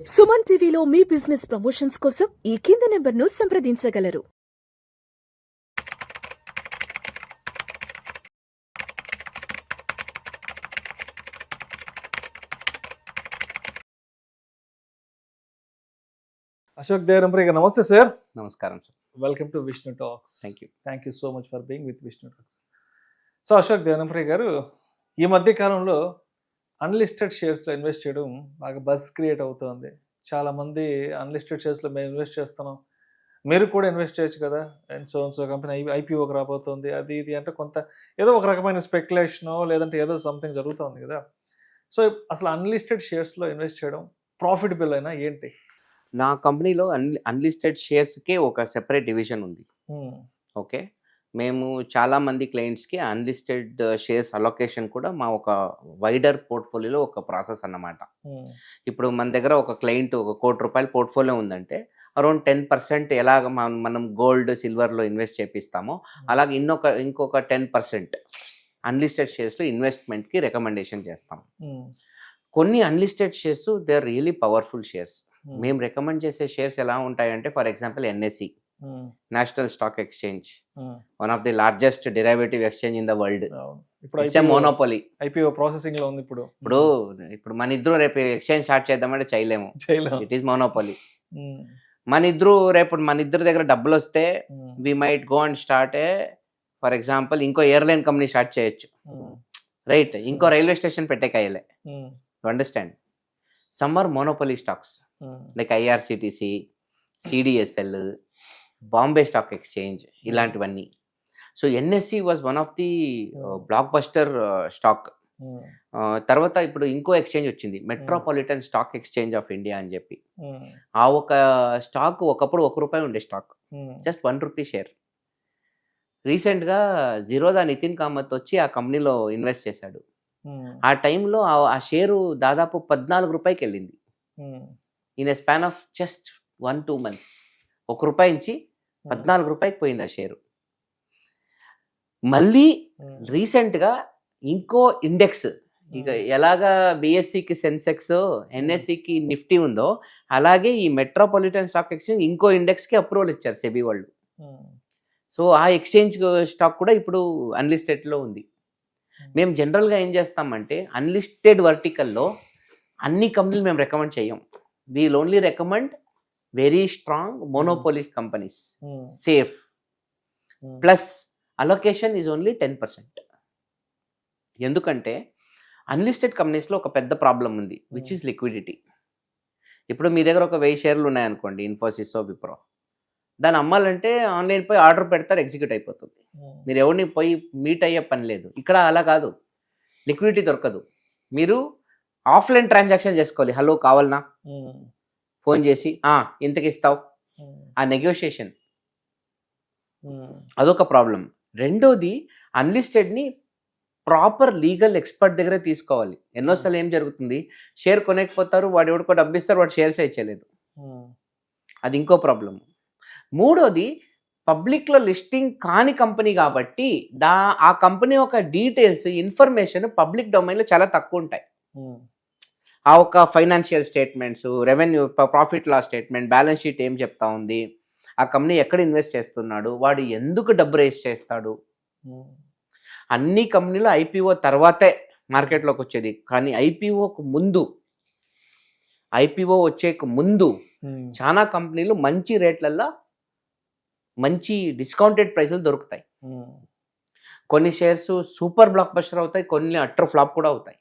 సుమన్ టీవీలో మీ business promotions కోసం ఈ కింది నెంబర్ను సంప్రదించగలరు. అశోక్ దేవరంప్రియ గారు నమస్తే సార్. నమస్కారం sir. Welcome to Vishnu talks. Thank you so much for being with Vishnu talks. So Ashok Devarampriya గారు, ఈ మధ్య కాలంలో అన్లిస్టెడ్ షేర్స్లో ఇన్వెస్ట్ చేయడం బాగా బజ్ క్రియేట్ అవుతుంది. చాలామంది అన్లిస్టెడ్ షేర్స్లో మేము ఇన్వెస్ట్ చేస్తున్నాం, మీరు కూడా ఇన్వెస్ట్ చేయొచ్చు కదా, అండ్ సో కంపెనీ ఐపీఓకి రాబోతుంది, అది ఇది అంటే కొంత ఏదో ఒక రకమైన స్పెక్యులేషనో లేదంటే ఏదో సంథింగ్ జరుగుతుంది కదా. సో అసలు అన్లిస్టెడ్ షేర్స్లో ఇన్వెస్ట్ చేయడం ప్రాఫిటబుల్ అయినా ఏంటి? నా కంపెనీలో అన్లిస్టెడ్ షేర్స్కే ఒక సెపరేట్ డివిజన్ ఉంది. ఓకే, మేము చాలామంది క్లయింట్స్కి అన్లిస్టెడ్ షేర్స్ అలొకేషన్ కూడా మా ఒక వైడర్ పోర్ట్ఫోలియోలో ఒక ప్రాసెస్ అన్నమాట. ఇప్పుడు మన దగ్గర ఒక క్లయింట్ ఒక ₹1 కోటి పోర్ట్ఫోలియో ఉందంటే అరౌండ్ 10% ఎలాగ మనం గోల్డ్ సిల్వర్లో ఇన్వెస్ట్ చేపిస్తామో అలాగే ఇంకొక 10% అన్లిస్టెడ్ షేర్స్లో ఇన్వెస్ట్మెంట్కి రికమెండేషన్ చేస్తాం. కొన్ని unlisted shares they are really powerful shares. మేము రికమెండ్ చేసే షేర్స్ ఎలా ఉంటాయంటే, for example NSC, national stock exchange, one of the largest derivative exchange in the world. It's a monopoly. IPO processing లో ఉంది ఇప్పుడు మన ఇద్దరు రేపు ఎక్స్చేంజ్ స్టార్ట్ చేద్దామంటే చేయలేము. It is monopoly. మన ఇద్దరు దగ్గర డబ్బులు వస్తే we might go and start a, for example ఇంకో ఎయిర్లైన్ కంపెనీ స్టార్ట్ చేయొచ్చు, రైట్? ఇంకో రైల్వే స్టేషన్ పెట్టేకాయలే. You understand? Some are monopoly stocks like IRCTC, CDSL, Bombay stock exchange, ఇలాంటివన్నీ. So NSC was one of the blockbuster stock. తర్వాత ఇప్పుడు ఇంకో exchange వచ్చింది, metropolitan stock exchange of India అని చెప్పి. ఆ ఒక స్టాక్ ఒకప్పుడు ₹1 ఉండే స్టాక్, జస్ట్ ₹1 షేర్. రీసెంట్గా జిరోదా నితిన్ కామత్ వచ్చి ఆ కంపెనీలో ఇన్వెస్ట్ చేశాడు. ఆ టైంలో ఆ షేరు దాదాపు ₹14కి వెళ్ళింది. In a span of just 1-2 months ₹1 నుంచి ₹14కి పోయింది ఆ షేరు. మళ్ళీ రీసెంట్గా ఇంకో ఇండెక్స్, ఇక ఎలాగా బిఎస్సికి సెన్సెక్స్, ఎన్ఎస్సికి నిఫ్టీ ఉందో అలాగే ఈ మెట్రోపాలిటన్ స్టాక్ ఎక్స్చేంజ్ ఇంకో ఇండెక్స్కి అప్రూవల్ ఇచ్చారు సెబీ వాళ్ళు. సో ఆ ఎక్స్చేంజ్ స్టాక్ కూడా ఇప్పుడు అన్లిస్టెడ్లో ఉంది. మేము జనరల్గా ఏం చేస్తామంటే, అన్లిస్టెడ్ వర్టికల్లో అన్ని కంపెనీలు మేము రికమెండ్ చేయం. Wheel only recommend very strong monopoly companies, safe, plus allocation is only 10%. ఎందుకంటే అన్లిస్టెడ్ కంపెనీస్లో ఒక పెద్ద ప్రాబ్లం ఉంది, విచ్ ఈస్ లిక్విడిటీ. ఇప్పుడు మీ దగ్గర ఒక 1000 షేర్లు ఉన్నాయనుకోండి, ఇన్ఫోసిస్, విప్రో, దాన్ని అమ్మాలంటే ఆన్లైన్ పోయి ఆర్డర్ పెడతారు, ఎగ్జిక్యూట్ అయిపోతుంది. మీరు ఎవరిని పోయి మీట్ అయ్యే పని లేదు. ఇక్కడ అలా కాదు, లిక్విడిటీ దొరకదు. మీరు ఆఫ్లైన్ ట్రాన్సాక్షన్ చేసుకోవాలి. హలో కావాలనా, ఫోన్ చేసి ఇంతకి ఇస్తావు, ఆ నెగోషియేషన్, అదొక ప్రాబ్లం. రెండోది, అన్లిస్టెడ్ని ప్రాపర్ లీగల్ ఎక్స్పర్ట్ దగ్గరే తీసుకోవాలి. ఎన్నోసార్లు ఏం జరుగుతుంది, షేర్ కొనేకపోతారు, వాడు ఎవడికో డబ్బు ఇస్తారు, వాడు షేర్స్ ఇచ్చలేదు, అది ఇంకో ప్రాబ్లం. మూడోది, పబ్లిక్లో లిస్టింగ్ కాని కంపెనీ కాబట్టి ఆ కంపెనీ యొక్క డీటెయిల్స్, ఇన్ఫర్మేషన్ పబ్లిక్ డొమైన్లో చాలా తక్కువ ఉంటాయి. ఆ ఒక financial statements, revenue, profit loss statement, balance sheet ఏం చెప్తా ఉంది, ఆ కంపెనీ ఎక్కడ ఇన్వెస్ట్ చేస్తున్నాడు, వాడు ఎందుకు డబ్బు రేస్ చేస్తాడు. అన్ని కంపెనీలు ఐపీఓ తర్వాతే మార్కెట్లోకి వచ్చేది, కానీ ఐపీఓ వచ్చేకు ముందు చాలా కంపెనీలు మంచి రేట్లల్లో మంచి డిస్కౌంటెడ్ ప్రైస్లు దొరుకుతాయి. కొన్ని షేర్స్ సూపర్ బ్లాక్ బస్టర్ అవుతాయి, కొన్ని అట్టర్ ఫ్లాప్ కూడా అవుతాయి.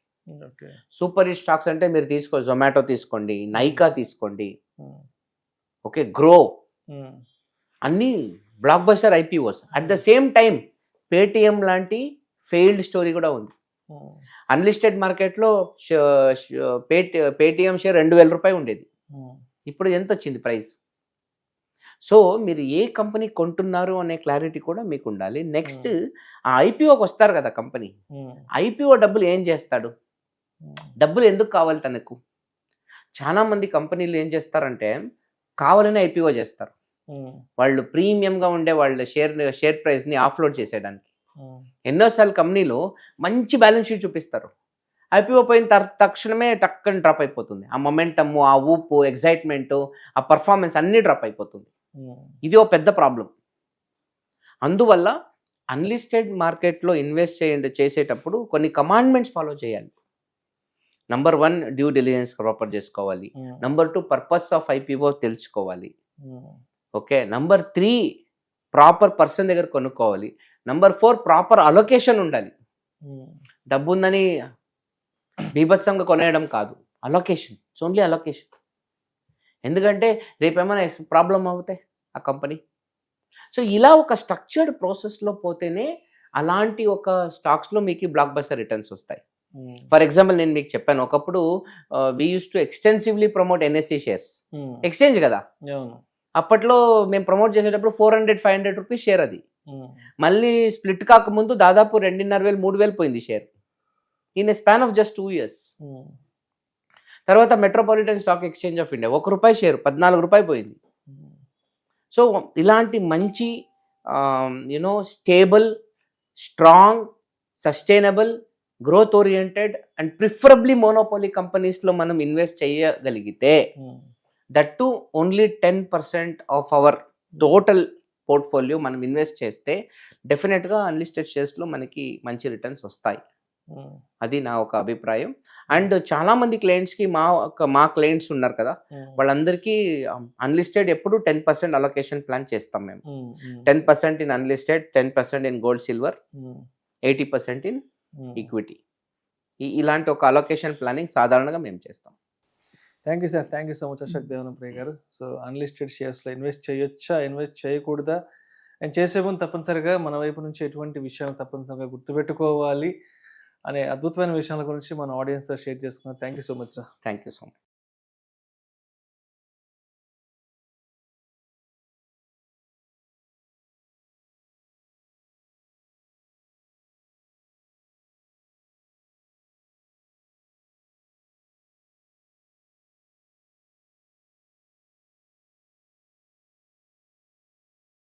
సూపర్ హిట్ స్టాక్స్ అంటే మీరు తీసుకోండి, జొమాటో తీసుకోండి, నైకా తీసుకోండి, ఓకే, గ్రో, అన్ని block buster IPOs. At the same time Paytm లాంటి ఫెయిల్డ్ స్టోరీ కూడా ఉంది. అన్లిస్టెడ్ మార్కెట్లో పేటిఎం షేర్ ₹2000 ఉండేది, ఇప్పుడు ఎంత వచ్చింది ప్రైస్. సో మీరు ఏ కంపెనీ కొంటున్నారు అనే క్లారిటీ కూడా మీకు ఉండాలి. నెక్స్ట్, ఆ ఐపీఓకి వస్తారు కదా కంపెనీ, ఐపీఓ డబ్బులు ఏం చేస్తాడు, డబ్బులు ఎందుకు కావాలి తనకు. చాలా మంది కంపెనీలు ఏం చేస్తారంటే, కావాలని ఐపీఓ చేస్తారు. వాళ్ళు ప్రీమియంగా ఉండే వాళ్ళ షేర్ ప్రైస్ని ఆఫ్లోడ్ చేసేయడానికి. ఎన్నోసార్లు కంపెనీలో మంచి బ్యాలెన్స్ షీట్ చూపిస్తారు, ఐపీఓ పోయిన తక్షణమే టక్కని డ్రాప్ అయిపోతుంది. ఆ మొమెంటము, ఆ ఊపు, ఎగ్జైట్మెంట్, ఆ పర్ఫార్మెన్స్ అన్నీ డ్రాప్ అయిపోతుంది. ఇది ఒక పెద్ద ప్రాబ్లం. అందువల్ల అన్లిస్టెడ్ మార్కెట్లో ఇన్వెస్ట్ చేసేటప్పుడు కొన్ని కమాండ్మెంట్స్ ఫాలో చేయాలి. నంబర్ 1 డ్యూ డిలిజెన్స్ ప్రాపర్ చేసుకోవాలి. నంబర్ 2 పర్పస్ ఆఫ్ ఐపీఓ తెలుసుకోవాలి. ఓకే. నంబర్ 3 ప్రాపర్ పర్సన్ దగ్గర కొనుక్కోవాలి. నంబర్ 4 ప్రాపర్ అలొకేషన్ ఉండాలి. డబ్బు ఉందని బీభత్సంగా కొనేయడం కాదు, అలొకేషన్, ఇట్స్ ఓన్లీ అలొకేషన్. ఎందుకంటే రేపేమైనా ప్రాబ్లం అవుతాయి ఆ కంపెనీ. సో ఇలా ఒక స్ట్రక్చర్డ్ ప్రాసెస్లో పోతేనే అలాంటి ఒక స్టాక్స్లో మీకు బ్లాక్ బస్టర్ రిటర్న్స్ వస్తాయి. ఫర్ ఎగ్జాంపుల్ నేను మీకు చెప్పాను, ఒకప్పుడు we use to extensively promote NSC shares. Exchange కదా, అప్పట్లో మేము ప్రమోట్ చేసేటప్పుడు 400-500 రూపీస్ షేర్ అది. మళ్ళీ స్ప్లిట్ కాకముందు దాదాపు 2,500-3,000 పోయింది share in a span of just 2 years. తర్వాత metropolitan stock exchange of India ₹1 share 14 రూపాయలు పోయింది. సో ఇలాంటి మంచి stable, strong, sustainable, growth oriented and preferably monopoly కంపెనీస్లో మనం ఇన్వెస్ట్ చేయగలిగితే, that to only 10% of our total portfolio మనం ఇన్వెస్ట్ చేస్తే డెఫినెట్గా అన్లిస్టెడ్ షేర్స్లో మనకి మంచి రిటర్న్స్ వస్తాయి. అది నా ఒక అభిప్రాయం. అండ్ చాలా మంది క్లయింట్స్కి మా క్లయింట్స్ ఉన్నారు కదా, వాళ్ళందరికీ అన్లిస్టెడ్ ఎప్పుడు 10% అలొకేషన్ ప్లాన్ చేస్తాం మేము. 10% in unlisted, 10% in gold silver, 80% in equity. ఇలాంటి ఒక అలొకేషన్ ప్లానింగ్ సాధారణంగా మేము చేస్తాం. Thank you sir, thank you so much Ashok Devanapriya గారు. సో అన్లిస్టెడ్ షేర్స్లో ఇన్వెస్ట్ చేయొచ్చా, ఇన్వెస్ట్ చేయకూడదా, అండ్ చేసే ముందు తప్పనిసరిగా మన వైపు నుంచి ఎటువంటి విషయాలు తప్పనిసరిగా గుర్తుపెట్టుకోవాలి అనే అద్భుతమైన విషయాల గురించి మన ఆడియన్స్తో షేర్ చేసుకున్నాం. Thank you so much sir. Thank you so much.